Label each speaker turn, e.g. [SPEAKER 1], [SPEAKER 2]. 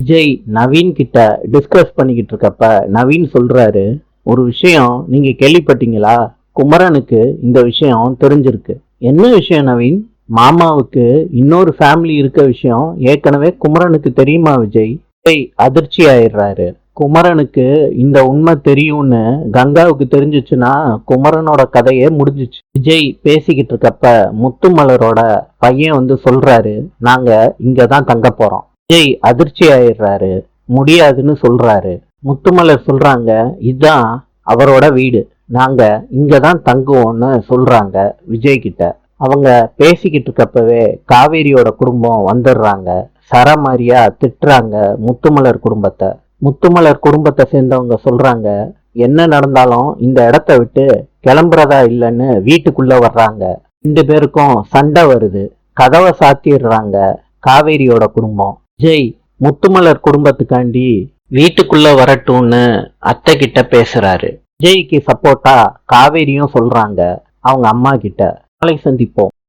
[SPEAKER 1] விஜய் நவீன் கிட்ட டிஸ்கஸ் பண்ணிக்கிட்டு இருக்கப்ப நவீன் சொல்றாரு, ஒரு விஷயம் நீங்க கேள்விப்பட்டீங்களா? குமரனுக்கு இந்த விஷயம் தெரிஞ்சிருக்கு. என்ன விஷயம் நவீன்? மாமாவுக்கு இன்னொரு ஃபேமிலி இருக்க விஷயம் ஏற்கனவே குமரனுக்கு தெரியுமா விஜய்? விஜய் அதிர்ச்சி ஆயிடுறாரு. குமரனுக்கு இந்த உண்மை தெரியும்னு கங்காவுக்கு தெரிஞ்சிச்சுன்னா குமரனோட கதையே முடிஞ்சிச்சு. விஜய் பேசிக்கிட்டு இருக்கப்ப முத்துமலரோட பையன் சொல்றாரு, நாங்க இங்கதான் தங்க போறோம். விஜய் அதிர்ச்சி ஆயிடுறாரு. முடியாதுன்னு சொல்றாரு. முத்துமலர் சொல்றாங்க, இதுதான் அவரோட வீடு, நாங்க இங்கதான் தங்குவோம்னு சொல்றாங்க விஜய் கிட்ட. அவங்க பேசிக்கிட்டு இருக்கப்பவே காவேரியோட குடும்பம் வந்துடுறாங்க. சரமாரியா திட்டுறாங்க முத்துமலர் குடும்பத்தை. முத்துமலர் குடும்பத்தை சேர்ந்தவங்க சொல்றாங்க, என்ன நடந்தாலும் இந்த இடத்த விட்டு கிளம்புறதா இல்லைன்னு வீட்டுக்குள்ள வர்றாங்க. 2 பேருக்கும் சண்டை வருது. கதவை சாத்திடுறாங்க காவேரியோட குடும்பம். விஜய் முத்துமலர் குடும்பத்துக்காண்டி வீட்டுக்குள்ள வரட்டும்னு அத்தை கிட்ட பேசுறாரு. விஜய்க்கு சப்போர்ட்டா காவேரியும் சொல்றாங்க அவங்க அம்மா கிட்ட. நாளை சந்திப்போம்.